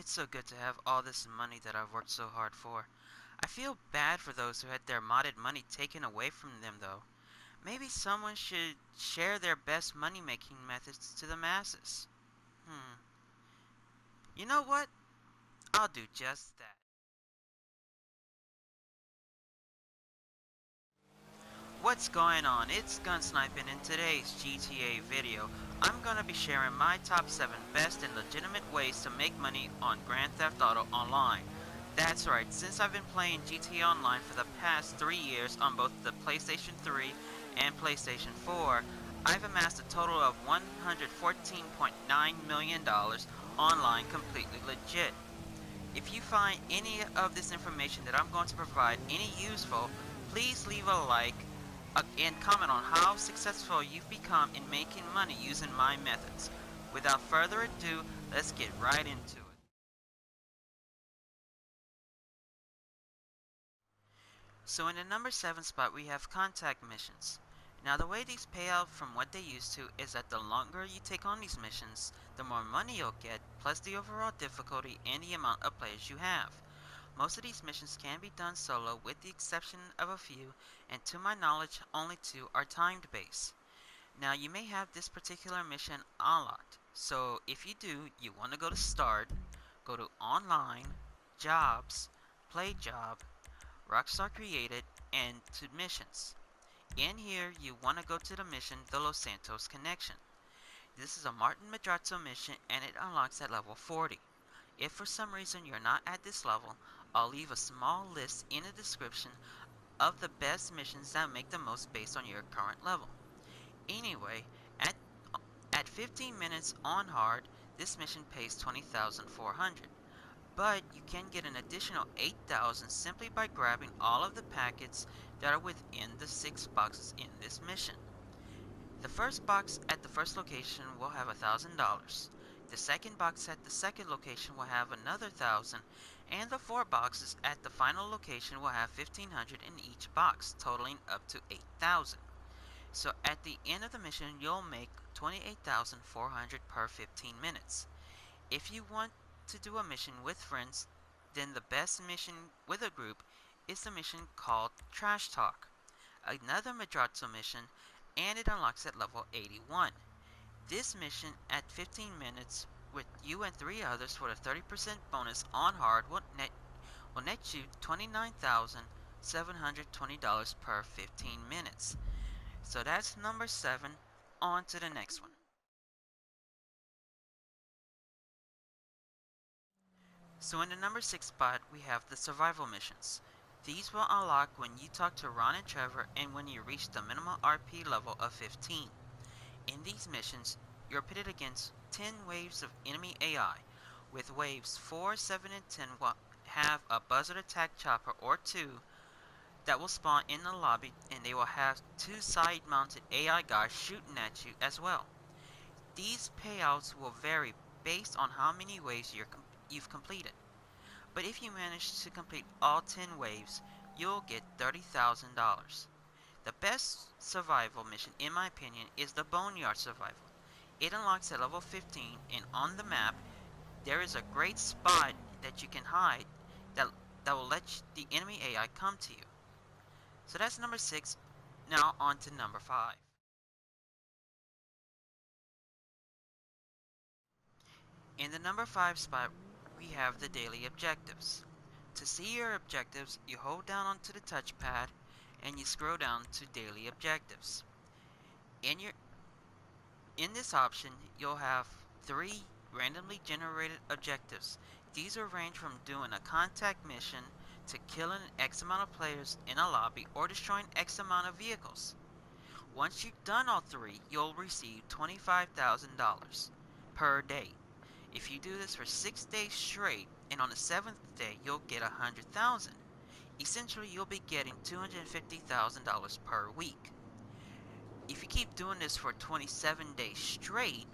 It's so good to have all this money that I've worked so hard for. I feel bad for those who had their modded money taken away from them though. Maybe someone should share their best money making methods to the masses. Hmm. You know what? I'll do just that. What's going on? It's Gunsniping. In today's GTA video, I'm gonna be sharing my top 7 best and legitimate ways to make money on Grand Theft Auto Online. That's right, since I've been playing GTA Online for the past 3 years on both the PlayStation 3 and PlayStation 4, I've amassed a total of $114.9 million online completely legit. If you find any of this information that I'm going to provide any useful, please leave a like and comment on how successful you've become in making money using my methods. Without further ado, let's get right into it. So in the number 7 spot we have contact missions. Now the way these pay out from what they used to is that the longer you take on these missions, the more money you'll get, plus the overall difficulty and the amount of players you have. Most of these missions can be done solo with the exception of a few, and to my knowledge only 2 are timed based. Now you may have this particular mission unlocked, so if you do, you want to go to Start, go to Online, Jobs, Play Job, Rockstar Created, and to Missions. In here, you want to go to the mission, the Los Santos Connection. This is a Martin Madrazo mission and it unlocks at level 40. If for some reason you're not at this level, I'll leave a small list in the description of the best missions that make the most based on your current level. Anyway, at 15 minutes on hard, this mission pays 20,400. But you can get an additional 8,000 simply by grabbing all of the packets that are within the 6 boxes in this mission. The first box at the first location will have $1,000. The second box at the second location will have another 1,000, and the 4 boxes at the final location will have 1,500 in each box, totaling up to 8,000. So at the end of the mission, you'll make 28,400 per 15 minutes. If you want to do a mission with friends, then the best mission with a group is the mission called Trash Talk, another Madrazo mission, and it unlocks at level 81. This mission at 15 minutes with you and 3 others for the 30% bonus on hard will net you $29,720 per 15 minutes. So that's number 7. On to the next one. So in the number 6 spot, we have the survival missions. These will unlock when you talk to Ron and Trevor and when you reach the minimum RP level of 15. In these missions, you're pitted against 10 waves of enemy AI, with waves 4, 7, and 10 will have a buzzard attack chopper or 2 that will spawn in the lobby, and they will have 2 side-mounted AI guys shooting at you as well. These payouts will vary based on how many waves you've completed. But if you manage to complete all 10 waves, you'll get $30,000. The best survival mission, in my opinion, is the Boneyard Survival. It unlocks at level 15, and on the map, there is a great spot that you can hide that will let the enemy AI come to you. So that's number 6. Now on to number 5. In the number 5 spot, we have the daily objectives. To see your objectives, you hold down onto the touchpad and you scroll down to daily objectives. In this option, you'll have 3 randomly generated objectives. These will range from doing a contact mission to killing X amount of players in a lobby or destroying X amount of vehicles. Once you've done all 3, you'll receive $25,000 per day. If you do this for 6 days straight, and on the 7th day you'll get $100,000. Essentially, you'll be getting $250,000 per week. If you keep doing this for 27 days straight,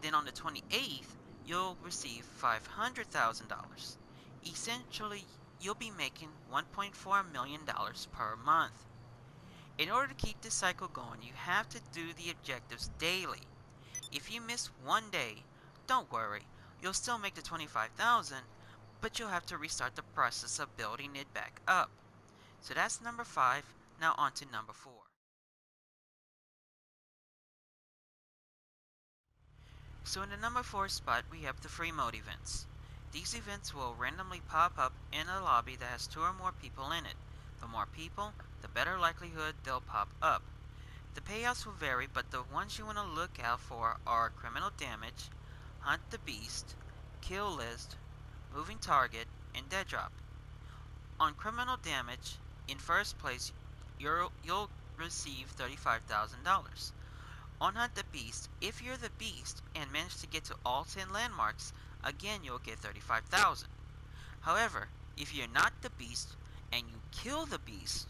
then on the 28th, you'll receive $500,000. Essentially, you'll be making $1.4 million per month. In order to keep this cycle going, you have to do the objectives daily. If you miss one day, don't worry, You'll still make the 25,000, but you'll have to restart the process of building it back up. So that's number 5. Now on to number 4. So in the number 4 spot, we have the free mode events. These events will randomly pop up in a lobby that has 2 or more people in it. The more people, the better likelihood they'll pop up. The payouts will vary, but the ones you want to look out for are criminal damage, hunt the beast, kill list, moving target, and dead drop. On criminal damage, in first place, you'll receive $35,000. On Hunt the Beast, if you're the beast and manage to get to all 10 landmarks, again you'll get 35,000. However, if you're not the beast and you kill the beast,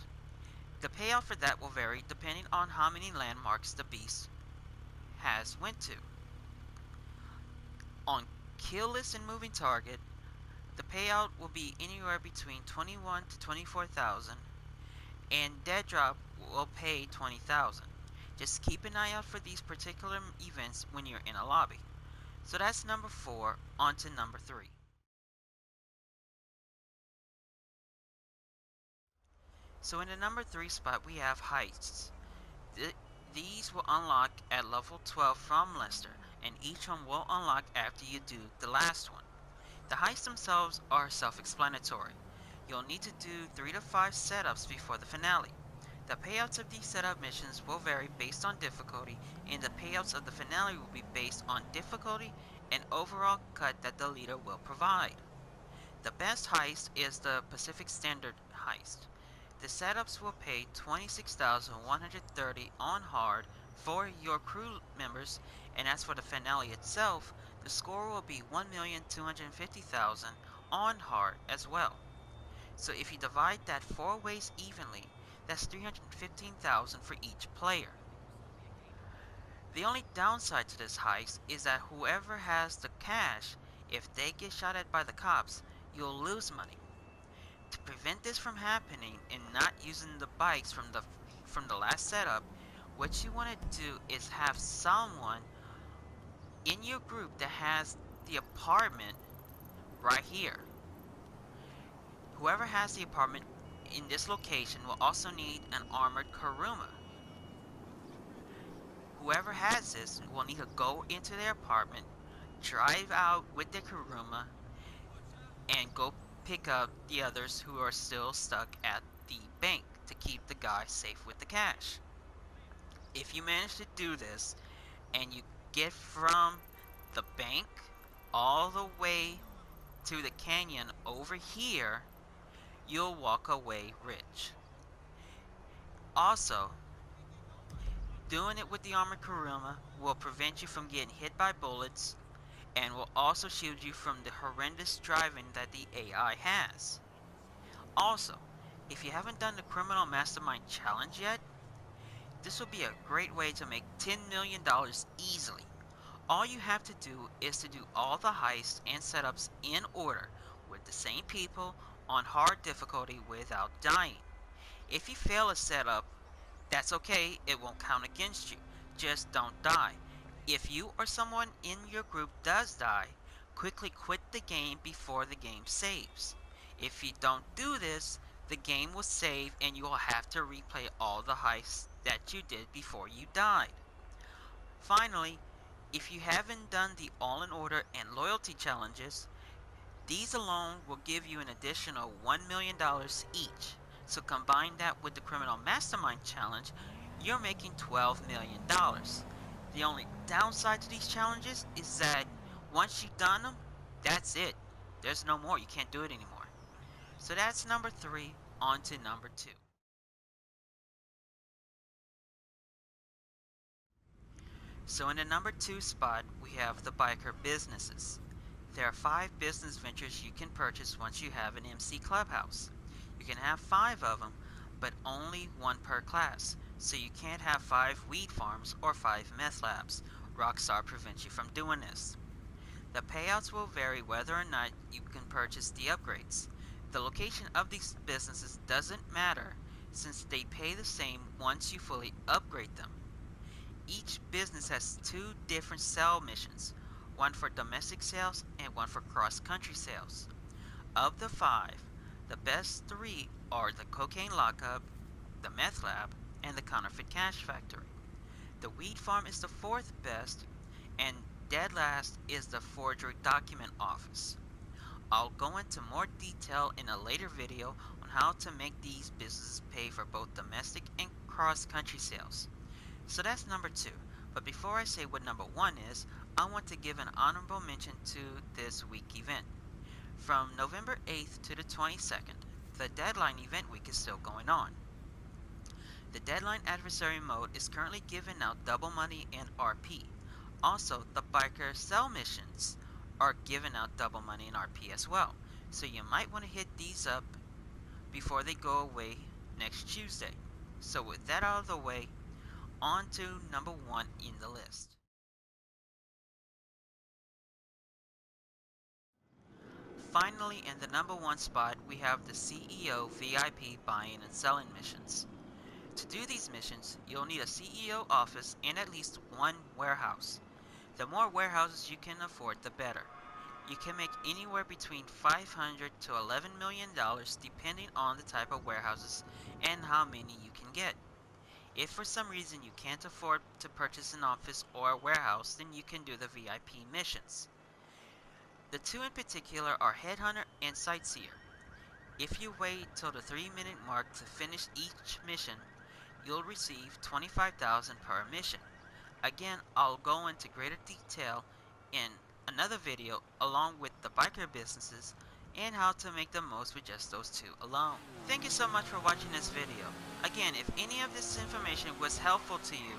the payout for that will vary depending on how many landmarks the beast has went to. On kill list and moving target, the payout will be anywhere between 21 to 24,000, and dead drop will pay 20,000. Just keep an eye out for these particular events when you're in a lobby. So that's number 4. On to number 3. So in the number 3 spot, we have heists. These will unlock at level 12 from Lester, and each one will unlock after you do the last one. The heists themselves are self-explanatory. You'll need to do 3 to 5 setups before the finale. The payouts of these setup missions will vary based on difficulty, and the payouts of the finale will be based on difficulty and overall cut that the leader will provide. The best heist is the Pacific Standard heist. The setups will pay $26,130 on hard for your crew members, and as for the finale itself, the score will be $1,250,000 on hard as well. So if you divide that 4 ways evenly, that's $315,000 for each player. The only downside to this heist is that whoever has the cash, if they get shot at by the cops, you'll lose money. To prevent this from happening and not using the bikes from the last setup, what you want to do is have someone in your group that has the apartment right here. Whoever has the apartment in this location will also need an armored Kuruma. Whoever has this will need to go into their apartment, drive out with their Kuruma, and go pick up the others who are still stuck at the bank to keep the guy safe with the cash. If you manage to do this, and you get from the bank all the way to the canyon over here, you'll walk away rich. Also, doing it with the armored Kuruma will prevent you from getting hit by bullets and will also shield you from the horrendous driving that the AI has. Also, if you haven't done the Criminal Mastermind Challenge yet, this will be a great way to make $10 million easily. All you have to do is to do all the heists and setups in order with the same people on hard difficulty without dying. If you fail a setup, that's okay, it won't count against you. Just don't die. If you or someone in your group does die, quickly quit the game before the game saves. If you don't do this, the game will save and you will have to replay all the heists that you did before you died. Finally, if you haven't done the All in Order and Loyalty challenges, these alone will give you an additional $1 million each. So combine that with the Criminal Mastermind Challenge, you're making $12 million. The only downside to these challenges is that once you've done them, that's it. There's no more. You can't do it anymore. So that's number 3. On to number 2. So in the number 2 spot, we have the biker businesses. There are 5 business ventures you can purchase once you have an MC Clubhouse. You can have 5 of them, but only 1 per class. So you can't have 5 weed farms or 5 meth labs. Rockstar prevents you from doing this. The payouts will vary whether or not you can purchase the upgrades. The location of these businesses doesn't matter since they pay the same once you fully upgrade them. Each business has 2 different sell missions. one for domestic sales, and one for cross-country sales. Of the 5, the best 3 are the Cocaine Lockup, the Meth Lab, and the Counterfeit Cash Factory. The Weed Farm is the 4th best, and dead last is the Forgery Document Office. I'll go into more detail in a later video on how to make these businesses pay for both domestic and cross-country sales. So that's number 2. But before I say what number 1 is, I want to give an honorable mention to this week event. From November 8th to the 22nd, the Deadline event week is still going on. The Deadline Adversary Mode is currently giving out double money and RP. Also, the Biker Sell missions are giving out double money and RP as well. So you might want to hit these up before they go away next Tuesday. So with that out of the way, on to number 1 in the list. Finally, in the number 1 spot, we have the CEO VIP buying and selling missions. To do these missions, you'll need a CEO office and at least 1 warehouse. The more warehouses you can afford, the better. You can make anywhere between $500 to $11 million depending on the type of warehouses and how many you can get. If for some reason you can't afford to purchase an office or a warehouse, then you can do the VIP missions. The 2 in particular are Headhunter and Sightseer. If you wait till the 3-minute mark to finish each mission, you'll receive $25,000 per mission. Again, I'll go into greater detail in another video along with the biker businesses and how to make the most with just those 2 alone. Thank you so much for watching this video. Again, if any of this information was helpful to you,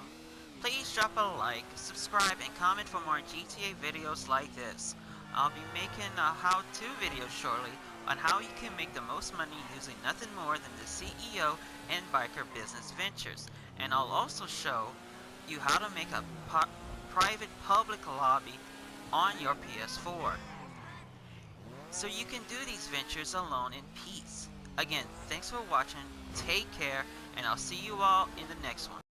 please drop a like, subscribe, and comment for more GTA videos like this. I'll be making a how-to video shortly on how you can make the most money using nothing more than the CEO and biker business ventures, and I'll also show you how to make a private public lobby on your PS4 so you can do these ventures alone in peace. Again, thanks for watching, take care, and I'll see you all in the next one.